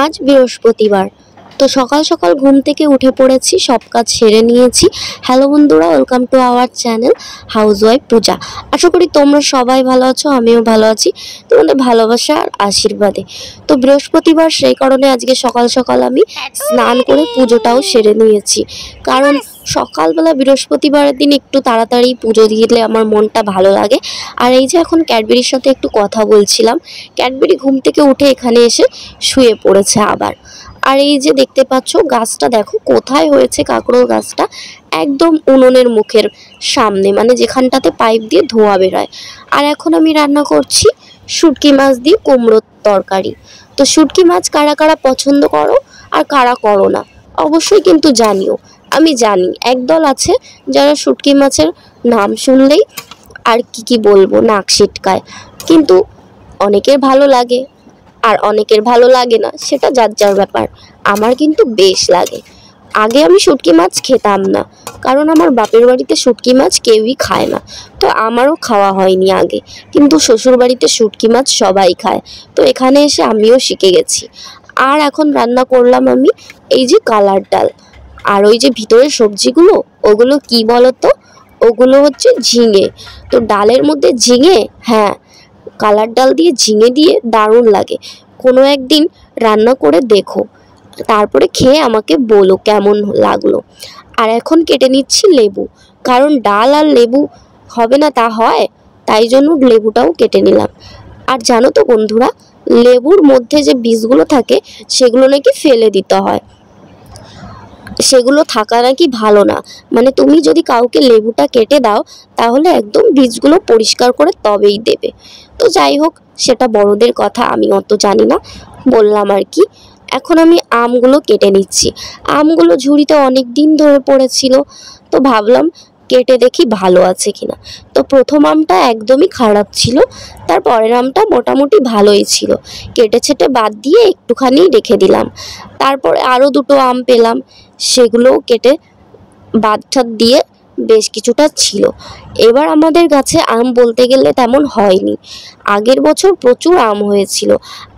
আজ বৃহস্পতিবার। তো সকাল সকাল ঘুম থেকে উঠে পড়েছি, সব কাজ সেরে নিয়েছি। হ্যালো বন্ধুরা, welcome to our channel housewife Puja. আশা করি তোমরা সবাই ভালো আছো, আমিও ভালো আছি তোমাদের ভালোবাসা আর আশীর্বাদে। তো বৃহস্পতিবার, সেই কারণে আজকে সকাল সকাল আমি স্নান করে পুজোটাও সেরে নিয়েছি। কারণ সকালবেলা বৃহস্পতিবারের দিন একটু তাড়াতাড়ি পুজো দিলে আমার মনটা ভালো লাগে। আর এই যে এখন ক্যাডবেরির সাথে একটু কথা বলছিলাম, ক্যাডবেরি ঘুম থেকে উঠে এখানে এসে শুয়ে পড়েছে আবার। আর এই যে দেখতে পাচ্ছ গাছটা, দেখো কোথায় হয়েছে কাঁকরোল গাছটা, একদম উনুনের মুখের সামনে, মানে যেখানটাতে পাইপ দিয়ে ধোঁয়া বেরোয়। আর এখন আমি রান্না করছি শুটকি মাছ দিয়ে কুমড়োর তরকারি। তো শুটকি মাছ কারা কারা পছন্দ করো আর কারা করো না অবশ্যই কিন্তু জানিও। আমি জানি একদল আছে যারা শুটকি মাছের নাম শুনলেই আর কি বলবো, নাক সিটকায়। কিন্তু অনেকের ভালো লাগে আর অনেকের ভালো লাগে না, সেটা যার যার ব্যাপার। আমার কিন্তু বেশ লাগে। আগে আমি শুটকি মাছ খেতাম না, কারণ আমার বাপের বাড়িতে শুটকি মাছ কেউই খায় না, তো আমারও খাওয়া হয়নি আগে। কিন্তু শ্বশুর বাড়িতে শুটকি মাছ সবাই খায়, তো এখানে এসে আমিও শিখে গেছি। আর এখন রান্না করলাম আমি এই যে কালার ডাল। আর ওই যে ভিতরের সবজিগুলো, ওগুলো কি বলতো, ওগুলো হচ্ছে ঝিঙে। তো ডালের মধ্যে ঝিঙে, হ্যাঁ, কালার ডাল দিয়ে ঝিঙে দিয়ে দারুণ লাগে। কোনো একদিন রান্না করে দেখো, তারপরে খেয়ে আমাকে বলো কেমন লাগলো। আর এখন কেটে নিচ্ছি লেবু, কারণ ডাল আর লেবু হবে না তা হয়, তাই জন্য লেবুটাও কেটে নিলাম। আর জানো তো বন্ধুরা, লেবুর মধ্যে যে বীজগুলো থাকে সেগুলো নাকি ফেলে দিতে হয়, সেগুলো থাকা নাকি ভালো না। মানে তুমি যদি কাউকে লেবুটা কেটে দাও, তাহলে একদম বীজগুলো পরিষ্কার করে তবেই দেবে। তো যাই হোক, সেটা বড়দের কথা, আমি অত জানি না, বললাম আর কি। এখন আমি আমগুলো কেটে নিচ্ছি। আমগুলো ঝুড়িতে অনেক দিন ধরে পড়েছিল, তো ভাবলাম কেটে দেখি ভালো আছে কিনা। তো প্রথম আমটা একদমই খারাপ ছিল, তারপরের আমটা মোটামুটি ভালোই ছিল। কেটে ছেটে বাদ দিয়ে একটুখানি রেখে দিলাম। তারপরে আরও দুটো আম পেলাম, সেগুলোও কেটে বাদ ঠাদ দিয়ে বেশ কিছুটা ছিল। এবার আমাদের গাছে আম বলতে গেলে তেমন হয়নি। আগের বছর প্রচুর আম হয়েছিল,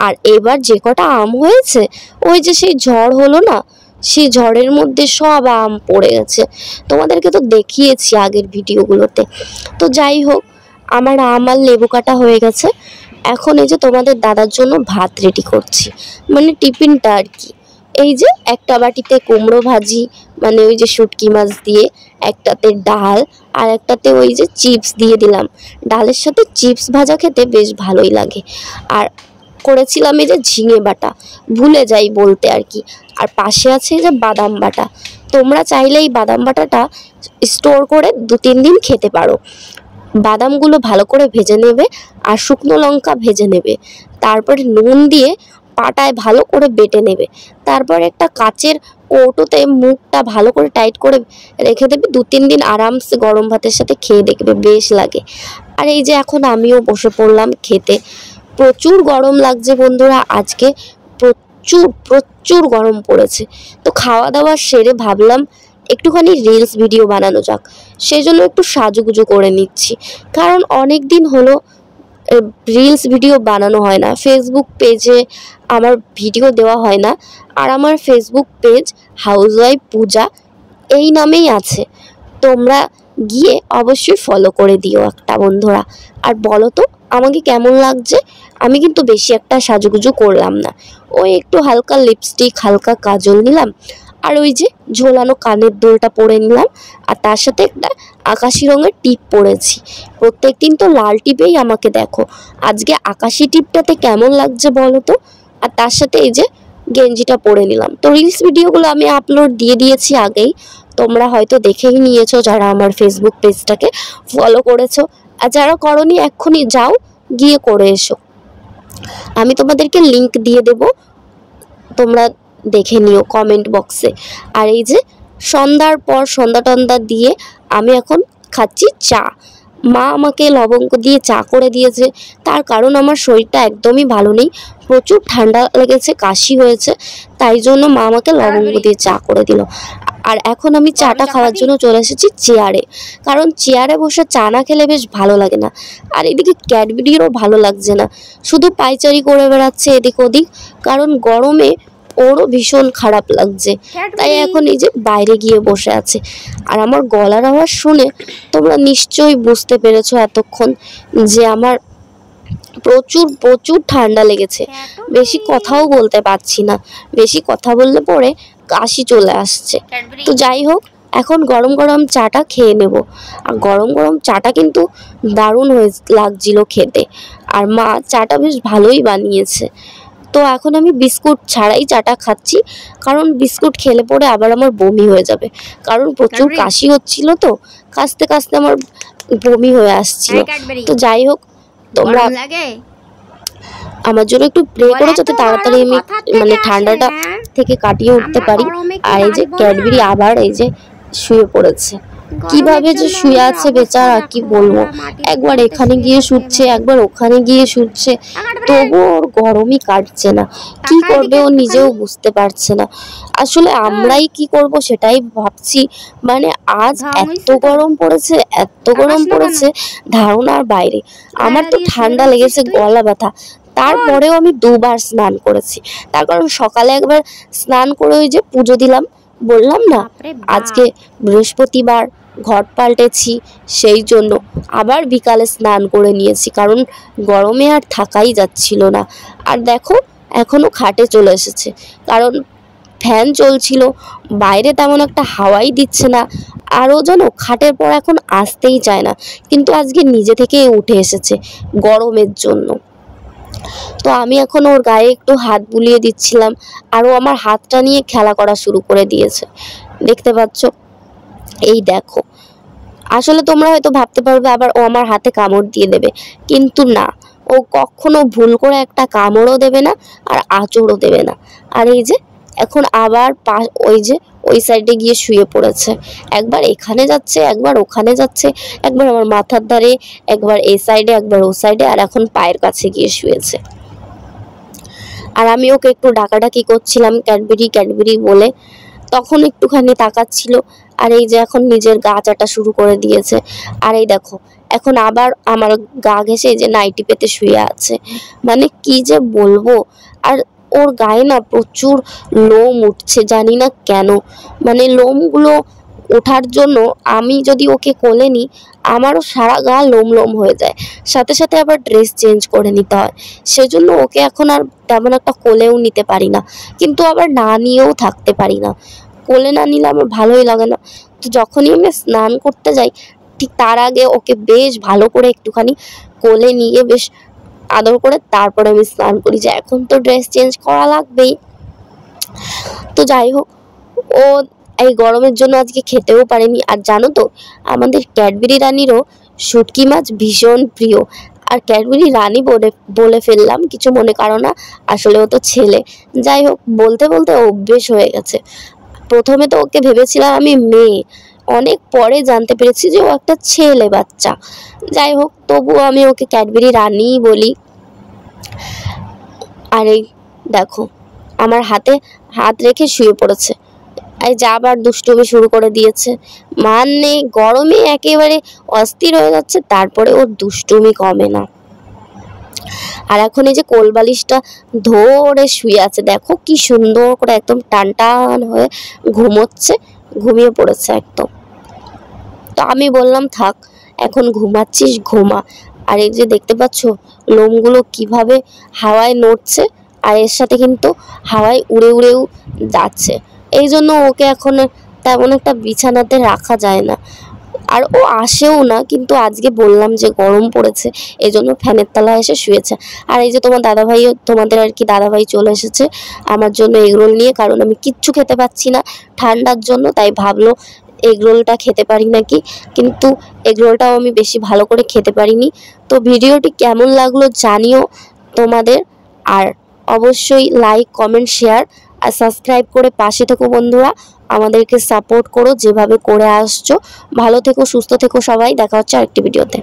আর এবার যে কটা আম হয়েছে, ওই যে সেই ঝড় হলো না, সেই ঝড়ের মধ্যে সব আম পড়ে গেছে। তোমাদেরকে তো দেখিয়েছি আগের ভিডিওগুলোতে। তো যাই হোক, আমার আম আর লেবু কাটা হয়ে গেছে। এখন এই যে তোমাদের দাদার জন্য ভাত রেডি করছি, মানে টিফিনটা আর কি। এই যে একটা বাটিতে কুমড়ো ভাজি, মানে ওই যে শুটকি মাছ দিয়ে, একটাতে ডাল, আর একটাতে ওই যে চিপস দিয়ে দিলাম। ডালের সাথে চিপস ভাজা খেতে বেশ ভালোই লাগে। আর করেছিলাম এই যে ঝিঙে বাটা, ভুলে যাই বলতে আর কি। আর পাশে আছে এই যে বাদাম বাটা। তোমরা চাইলে এই বাদাম বাটাটা স্টোর করে 2-3 দিন খেতে পারো। বাদামগুলো ভালো করে ভেজে নেবে, আর শুকনো লঙ্কা ভেজে নেবে। তারপরে নুন দিয়ে পাটায় ভালো করে বেটে নেবে। তারপর একটা কাচের কৌটোতে মুখটা ভালো করে টাইট করে রেখে দেবে। 2-3 দিন আরামসে গরম ভাতের সাথে খেয়ে দেখবে, বেশ লাগে। আর এই যে এখন আমিও বসে পড়লাম খেতে। প্রচুর গরম লাগছে বন্ধুরা, আজকে প্রচুর প্রচুর গরম পড়েছে। তো খাওয়া দাওয়া সেরে ভাবলাম একটুখানি রিলস ভিডিও বানানো যাক, সেই জন্য একটু সাজুগুজু করে নিচ্ছি। কারণ অনেক দিন হলো রিলস ভিডিও বানানো হয় না, ফেসবুক পেজে আমার ভিডিও দেওয়া হয় না। আর আমার ফেসবুক পেজ হাউসওয়াইফ পূজা এই নামেই আছে, তোমরা গিয়ে অবশ্যই ফলো করে দিও একটা বন্ধুরা। আর বলো তো আমাকে কেমন লাগছে। আমি কিন্তু বেশি একটা সাজুগুজু করলাম না, ওই একটু হালকা লিপস্টিক, হালকা কাজল নিলাম, আর ওই যে ঝোলানো কানের দুলটা পরে নিলাম, আর তার সাথে একটা আকাশি রঙের টিপ পরেছি। প্রত্যেক দিন তো লাল টিপেই আমাকে দেখো, আজকে আকাশি টিপটাতে কেমন লাগছে বলো তো। আর তার সাথে এই যে গেঞ্জিটা পরে নিলাম। তো রিলস ভিডিওগুলো আমি আপলোড দিয়ে দিয়েছি আগেই, তোমরা হয়তো দেখেই নিয়েছো যারা আমার ফেসবুক পেজটাকে ফলো করেছো। আর যারা করনি এক্ষুনি যাও, গিয়ে করে এসো, আমি তোমাদেরকে লিংক দিয়ে দেব, তোমরা দেখে নিও কমেন্ট বক্সে। আর এই যে সন্ধ্যার পর সন্ধ্যা টন্ধা দিয়ে আমি এখন খাচ্ছি চা। মা আমাকে লবঙ্গ দিয়ে চা করে দিয়েছে, তার কারণ আমার শরীরটা একদমই ভালো নেই, প্রচুর ঠান্ডা লেগেছে, কাশি হয়েছে, তাই জন্য মা আমাকে লবঙ্গ দিয়ে চা করে দিল। আর এখন আমি চাটা খাওয়ার জন্য চলে এসেছি চেয়ারে, কারণ চেয়ারে বসে চা না খেলে বেশ ভালো লাগে না। আর এদিকে ক্যাডবেরিরও ভালো লাগছে না, শুধু পায়চারি করে বেড়াচ্ছে এদিক ওদিক, কারণ গরমে ওরও ভীষণ খারাপ লাগছে, তাই এখন এই যে বাইরে গিয়ে বসে আছে। আর আমার গলার আওয়াজ শুনে তোমরা নিশ্চয়ই বুঝতে পেরেছো এতক্ষণ যে আমার প্রচুর প্রচুর ঠান্ডা লেগেছে, বেশি কথাও বলতে পারছি না, বেশি কথা বললে পরে কাশি চলে আসছে। তো যাই হোক, এখন গরম গরম চাটা খেয়ে নেব। আর গরম গরম চাটা কিন্তু দারুণ হয়ে লাগছিল খেতে, আর মা চাটা বেশ ভালোই বানিয়েছে। তো এখন আমি বিস্কুট ছাড়াই চাটা খাচ্ছি, কারণ বিস্কুট খেলে পরে আবার আমার বমি হয়ে যাবে, কারণ প্রচুর কাশি হচ্ছিল, তো কাশতে কাশতে আমার বমি হয়ে আসছিল। তো যাই হোক, তোমরা আমার জন্য একটু প্রে করো যাতে তাড়াতাড়ি আমি মানে ঠান্ডাটা থেকে কাটিয়ে উঠতে পারি। আর এই যে ক্যাডবেরি আবার এই যে শুয়ে পড়েছে, কিভাবে যে শুয়ে আছে বেচারা কি বলবো, একবার এখানে গিয়ে শুচ্ছে, একবার ওখানে গিয়ে শুচ্ছে, তবু ওর গরমই কাটছে না। কি করবে ও নিজেও বুঝতে পারছে না। আসলে আমরাই কি করব সেটাই ভাবছি, মানে আজ এত গরম পড়েছে, এত গরম পড়েছে ধারণার বাইরে। আমার তো ঠান্ডা লেগেছে, গলা ব্যথা, তারপরেও আমি দুবার স্নান করেছি। তার কারণ সকালে একবার স্নান করে ওই যে পুজো দিলাম, বললাম না আজকে বৃহস্পতিবার, ঘট পাল্টেছি, সেই জন্য আবার বিকালে স্নান করে নিয়েছি, কারণ গরমে আর থাকাই যাচ্ছিল না। আর দেখো এখনো খাটে চলে এসেছে, কারণ ফ্যান চলছিল, বাইরে তেমন একটা হাওয়াই দিচ্ছে না, আরও যেন খাটের পর এখন আসতেই চায় না, কিন্তু আজকে নিজে থেকেই উঠে এসেছে গরমের জন্য। তো আমি এখন ওর গায়ে একটু হাত বুলিয়ে দিচ্ছিলাম, আর ও আমার হাতটা নিয়ে খেলা করা শুরু করে দিয়েছে, দেখতে পাচ্ছ। এই দেখো, আসলে তোমরা হয়তো ভাবতে পারবে আবার ও আমার হাতে কামড় দিয়ে দেবে, কিন্তু না, ও কখনো ভুল করে একটা কামড়ও দেবে না আর আঁচড়ও দেবে না। আর এই যে এখন আবার ওই যে ওই সাইডে গিয়ে শুয়ে পড়েছে, একবার এখানে যাচ্ছে, একবার ওখানে যাচ্ছে, একবার আমার মাথার ধারে, একবার এই সাইডে, একবার ও সাইডে, আর এখন পায়ের কাছে গিয়ে শুয়েছে। আর আমি ওকে একটু ডাকাডাকি করছিলাম ক্যাডবেরি ক্যাডবেরি বলে, তখন একটুখানি তাকাচ্ছিল। আর এই যে এখন নিজের গা চাটা শুরু করে দিয়েছে। আর এই দেখো এখন আবার আমার গা ঘেঁষে এই যে নাইটি পেতে শুয়ে আছে, মানে কি যে বলবো। আর ওর গায়ে না প্রচুর লোম উঠছে, জানি না কেন, মানে লোমগুলো ওঠার জন্য আমি যদি ওকে কোলে নিই আমারও সারা গা লোম লোম হয়ে যায়, সাথে সাথে আবার ড্রেস চেঞ্জ করে নিতে হয়, সেজন্য ওকে এখন আর তেমন একটা কোলেও নিতে পারি না, কিন্তু আবার না নিয়েও থাকতে পারি না। কোলে না নিলে আমার ভালোই লাগে না। তো যখনই আমি স্নান করতে যাই ঠিক তার আগে ওকে বেশ ভালো করে একটুখানি কোলে নিয়ে বেশ আদর করে তারপরে আমি স্নান করি, যে এখন তো ড্রেস চেঞ্জ করা লাগবেই। তো যাই হোক, ও এই গরমের জন্য আজকে খেতেও পারেনি। আর জানো তো আমাদের ক্যাডবেরি রানীরও শুটকি মাছ ভীষণ প্রিয়। আর ক্যাডবেরি রানী বলে ফেললাম, কিছু মনে করো না, আসলে ও তো ছেলে। যাই হোক, বলতে বলতে অভ্যেস হয়ে গেছে। প্রথমে তো ওকে ভেবেছিলাম আমি মেয়ে, অনেক পরে জানতে পেরেছি যে ও একটা ছেলে বাচ্চা। যাই হোক, তবুও আমি ওকে ক্যাডবেরি রানীই বলি। আর এই দেখো আমার হাতে হাত রেখে শুয়ে পড়েছে, এই যা আবার দুষ্টুমি শুরু করে দিয়েছে, মানে গরমে একেবারে অস্থির হয়ে যাচ্ছে, তারপরে ওর দুষ্টুমি কমে না। আর এখন এই যে কোল বালিশটা ধরে শুয়ে আছে, দেখো কি সুন্দর করে একদম টান টান হয়ে ঘুমোচ্ছে, ঘুমিয়ে পড়েছে একদম। তো আমি বললাম থাক, এখন ঘুমাচ্ছিস ঘুমা। আর এই যে দেখতে পাচ্ছ লোমগুলো কিভাবে হাওয়ায় নড়ছে, আর এর সাথে কিন্তু হাওয়ায় উড়ে উড়েও যাচ্ছে, এই জন্য ওকে এখন তেমন একটা বিছানাতে রাখা যায় না, আর ও আসেও না। কিন্তু আজকে বললাম যে গরম পড়েছে, এই জন্য ফ্যানের তলায় এসে শুয়েছে। আর এই যে তোমার দাদাভাইও, তোমাদের আর কি দাদাভাই চলে এসেছে আমার জন্য এগরোল নিয়ে, কারণ আমি কিচ্ছু খেতে পাচ্ছি না ঠান্ডার জন্য, তাই ভাবলো এগরোলটা খেতে পারি নাকি, কিন্তু এগরোলটাও আমি বেশি ভালো করে খেতে পারিনি। তো ভিডিওটি কেমন লাগলো জানিও তোমাদের, আর অবশ্যই লাইক কমেন্ট শেয়ার আর সাবস্ক্রাইব করে পাশে থেকো বন্ধুরা, আমাদেরকে সাপোর্ট করো যেভাবে করে আসছো। ভালো থেকো, সুস্থ থেকো সবাই, দেখা হচ্ছে আরেকটি ভিডিওতে।